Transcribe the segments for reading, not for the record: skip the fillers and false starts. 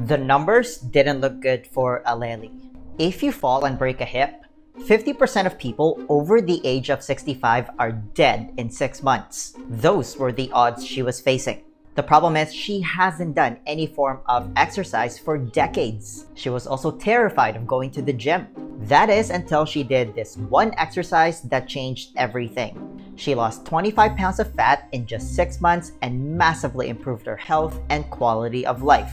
The numbers didn't look good for Aleli. If you fall and break a hip, 50% of people over the age of 65 are dead in 6 months. Those were the odds she was facing. The problem is she hasn't done any form of exercise for decades. She was also terrified of going to the gym. That is until she did this one exercise that changed everything. She lost 25 pounds of fat in just 6 months and massively improved her health and quality of life.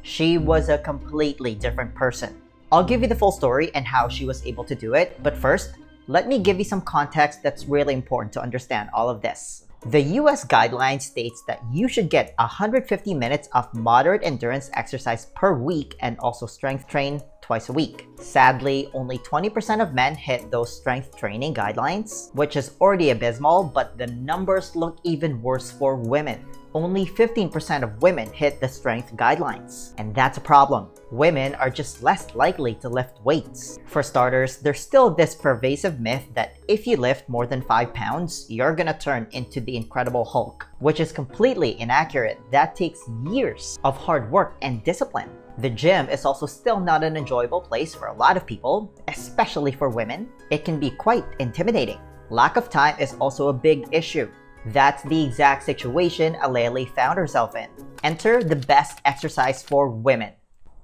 She was a completely different person. I'll give you the full story and how she was able to do it, but first, let me give you some context that's really important to understand all of this. The US guideline states that you should get 150 minutes of moderate endurance exercise per week and also strength train twice a week. Sadly, only 20% of men hit those strength training guidelines, which is already abysmal, but the numbers look even worse for women. Only 15% of women hit the strength guidelines, and that's a problem. Women are just less likely to lift weights. For starters, there's still this pervasive myth that if you lift more than 5 pounds, you're gonna turn into the Incredible Hulk, which is completely inaccurate. That takes years of hard work and discipline. The gym is also still not an enjoyable place for a lot of people, especially for women. It can be quite intimidating. Lack of time is also a big issue. That's the exact situation Aleli found herself in. Enter the best exercise for women: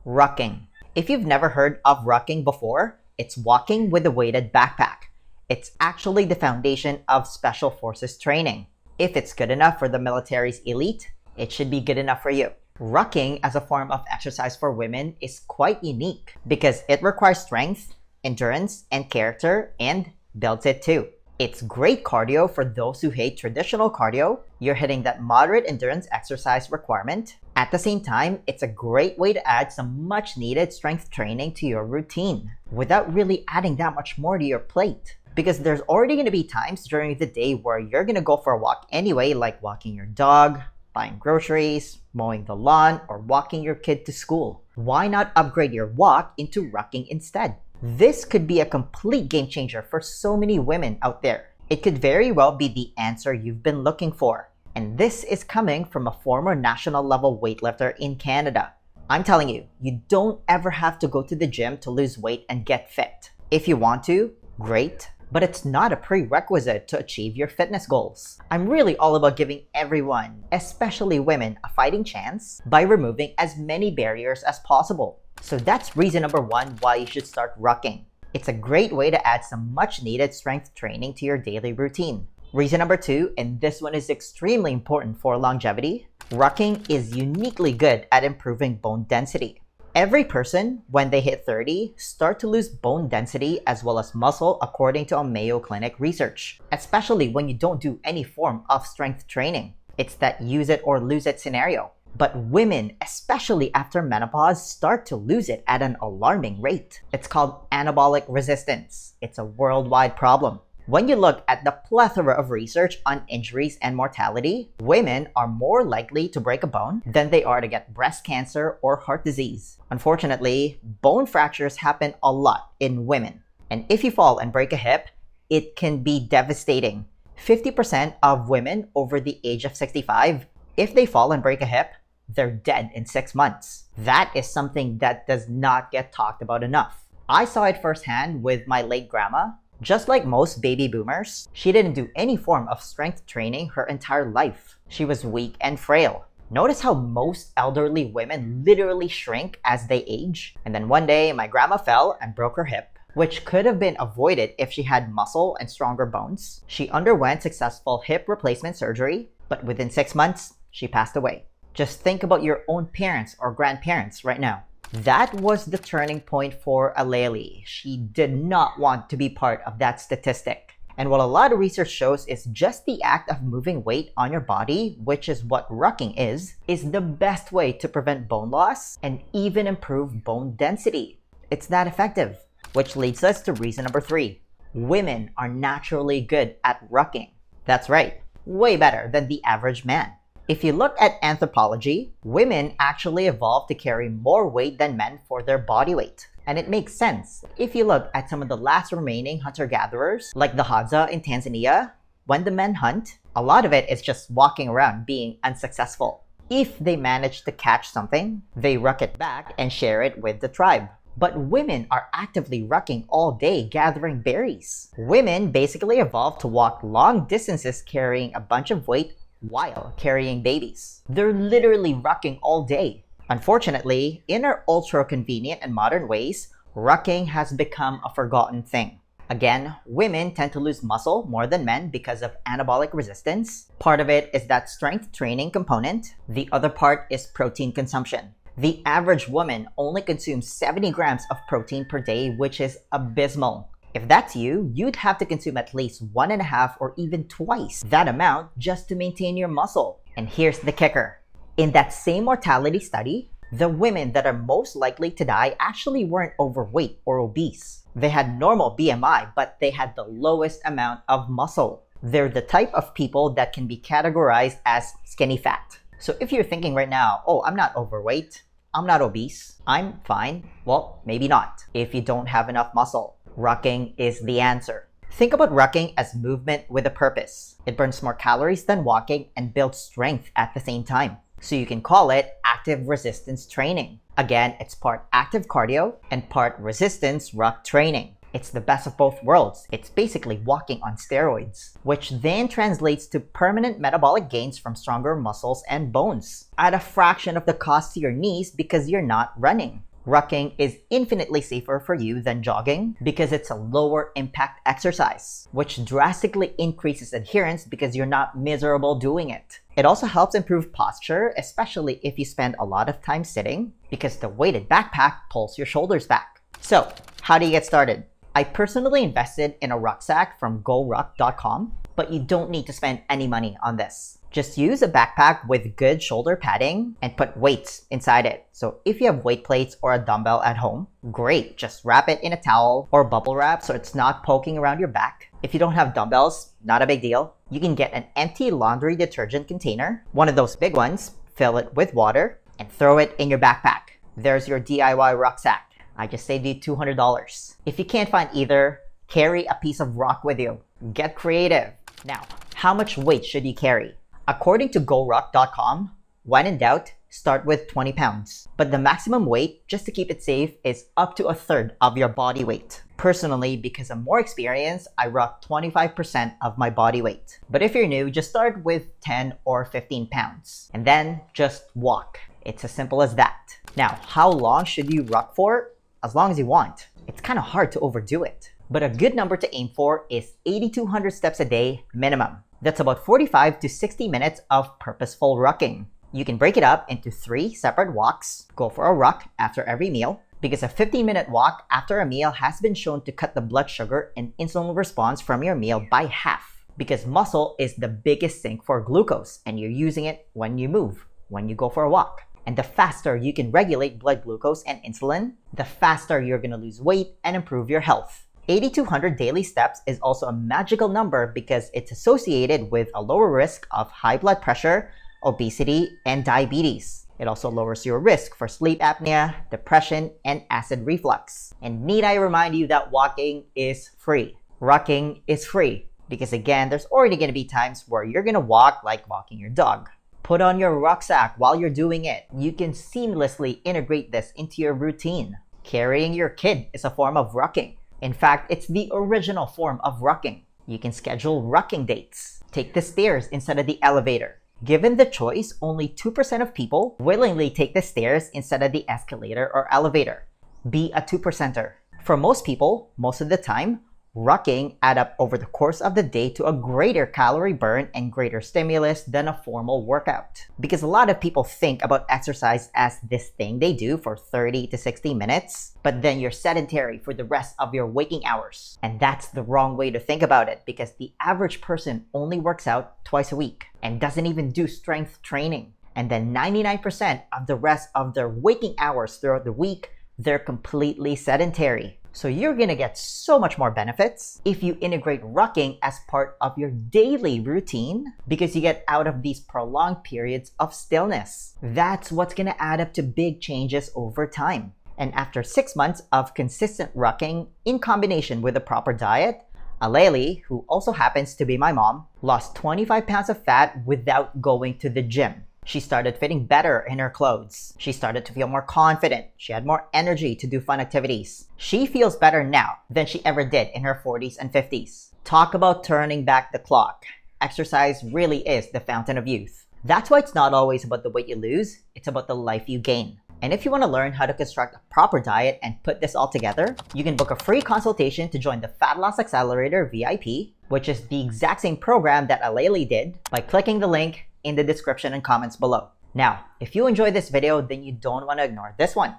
rucking. If you've never heard of rucking before, it's walking with a weighted backpack. It's actually the foundation of special forces training. If it's good enough for the military's elite, it should be good enough for you. Rucking as a form of exercise for women is quite unique because it requires strength, endurance, and character, and builds it too. It's great cardio for those who hate traditional cardio. You're hitting that moderate endurance exercise requirement. At the same time, it's a great way to add some much needed strength training to your routine without really adding that much more to your plate. Because there's already going to be times during the day where you're going to go for a walk anyway, like walking your dog, buying groceries, mowing the lawn, or walking your kid to school. Why not upgrade your walk into rucking instead? This could be a complete game changer for so many women out there. It could very well be the answer you've been looking for. And this is coming from a former national level weightlifter in Canada. I'm telling you, you don't ever have to go to the gym to lose weight and get fit. If you want to, great, but it's not a prerequisite to achieve your fitness goals. I'm really all about giving everyone, especially women, a fighting chance by removing as many barriers as possible. So that's reason number 1 why you should start rucking. It's a great way to add some much needed strength training to your daily routine. Reason number 2, and this one is extremely important for longevity, rucking is uniquely good at improving bone density. Every person, when they hit 30, start to lose bone density as well as muscle according to a Mayo Clinic research, especially when you don't do any form of strength training. It's that use it or lose it scenario. But women, especially after menopause, start to lose it at an alarming rate. It's called anabolic resistance. It's a worldwide problem. When you look at the plethora of research on injuries and mortality, women are more likely to break a bone than they are to get breast cancer or heart disease. Unfortunately, bone fractures happen a lot in women. And if you fall and break a hip, it can be devastating. 50% of women over the age of 65, if they fall and break a hip, they're dead in 6 months. That is something that does not get talked about enough. I saw it firsthand with my late grandma. Just like most baby boomers, she didn't do any form of strength training her entire life. She was weak and frail. Notice how most elderly women literally shrink as they age. And then one day, my grandma fell and broke her hip, which could have been avoided if she had muscle and stronger bones. She underwent successful hip replacement surgery, but within 6 months, she passed away. Just think about your own parents or grandparents right now. That was the turning point for Aleli. She did not want to be part of that statistic. And what a lot of research shows is just the act of moving weight on your body, which is what rucking is the best way to prevent bone loss and even improve bone density. It's that effective. Which leads us to reason number 3. Women are naturally good at rucking. That's right, way better than the average man. If you look at anthropology, women actually evolved to carry more weight than men for their body weight. And it makes sense. If you look at some of the last remaining hunter-gatherers, like the Hadza in Tanzania, when the men hunt, a lot of it is just walking around being unsuccessful. If they manage to catch something, they ruck it back and share it with the tribe. But women are actively rucking all day gathering berries. Women basically evolved to walk long distances carrying a bunch of weight while carrying babies. They're literally rucking all day. Unfortunately, in our ultra-convenient and modern ways, rucking has become a forgotten thing. Again, women tend to lose muscle more than men because of anabolic resistance. Part of it is that strength training component. The other part is protein consumption. The average woman only consumes 70 grams of protein per day, which is abysmal. If that's you, you'd have to consume at least 1.5 or even twice that amount just to maintain your muscle. And here's the kicker. In that same mortality study, the women that are most likely to die actually weren't overweight or obese. They had normal BMI, but they had the lowest amount of muscle. They're the type of people that can be categorized as skinny fat. So if you're thinking right now, oh, I'm not overweight, I'm not obese, I'm fine, well, maybe not. If you don't have enough muscle, rucking is the answer. Think about rucking as movement with a purpose. It burns more calories than walking and builds strength at the same time. So you can call it active resistance training. Again, it's part active cardio and part resistance ruck training. It's the best of both worlds. It's basically walking on steroids, which then translates to permanent metabolic gains from stronger muscles and bones at a fraction of the cost to your knees because you're not running. Rucking is infinitely safer for you than jogging because it's a lower impact exercise, which drastically increases adherence because you're not miserable doing it. It also helps improve posture, especially if you spend a lot of time sitting, because the weighted backpack pulls your shoulders back. So, how do you get started? I personally invested in a rucksack from goruck.com, but you don't need to spend any money on this. Just use a backpack with good shoulder padding and put weights inside it. So if you have weight plates or a dumbbell at home, great. Just wrap it in a towel or bubble wrap so it's not poking around your back. If you don't have dumbbells, not a big deal. You can get an empty laundry detergent container, one of those big ones, fill it with water, and throw it in your backpack. There's your DIY rucksack. I just saved you $200. If you can't find either, carry a piece of rock with you. Get creative. Now, how much weight should you carry? According to goruck.com, when in doubt, start with 20 pounds. But the maximum weight, just to keep it safe, is up to 1/3 of your body weight. Personally, because I'm more experienced, I rock 25% of my body weight. But if you're new, just start with 10 or 15 pounds. And then just walk. It's as simple as that. Now, how long should you ruck for? As long as you want. It's kind of hard to overdo it. But a good number to aim for is 8,200 steps a day minimum. That's about 45 to 60 minutes of purposeful rucking. You can break it up into 3 separate walks. Go for a ruck after every meal, because a 15-minute walk after a meal has been shown to cut the blood sugar and insulin response from your meal by half, because muscle is the biggest sink for glucose, and you're using it when you move, when you go for a walk. And the faster you can regulate blood glucose and insulin, the faster you're going to lose weight and improve your health. 8,200 daily steps is also a magical number because it's associated with a lower risk of high blood pressure, obesity, and diabetes. It also lowers your risk for sleep apnea, depression, and acid reflux. And need I remind you that walking is free. Rucking is free because again, there's already going to be times where you're going to walk like walking your dog. Put on your rucksack while you're doing it. You can seamlessly integrate this into your routine. Carrying your kid is a form of rucking. In fact, it's the original form of rucking. You can schedule rucking dates. Take the stairs instead of the elevator. Given the choice, only 2% of people willingly take the stairs instead of the escalator or elevator. Be a 2%er. For most people, most of the time, rucking add up over the course of the day to a greater calorie burn and greater stimulus than a formal workout. Because a lot of people think about exercise as this thing they do for 30 to 60 minutes, but then you're sedentary for the rest of your waking hours. And that's the wrong way to think about it because the average person only works out twice a week and doesn't even do strength training. And then 99% of the rest of their waking hours throughout the week, they're completely sedentary. So you're gonna get so much more benefits if you integrate rucking as part of your daily routine because you get out of these prolonged periods of stillness. That's what's gonna add up to big changes over time. And after 6 months of consistent rucking in combination with a proper diet, Aleli, who also happens to be my mom, lost 25 pounds of fat without going to the gym. She started fitting better in her clothes. She started to feel more confident. She had more energy to do fun activities. She feels better now than she ever did in her 40s and 50s. Talk about turning back the clock. Exercise really is the fountain of youth. That's why it's not always about the weight you lose, it's about the life you gain. And if you want to learn how to construct a proper diet and put this all together, you can book a free consultation to join the Fat Loss Accelerator VIP, which is the exact same program that Aleli did, by clicking the link in the description and comments below. Now, if you enjoyed this video, then you don't want to ignore this one.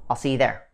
I'll see you there.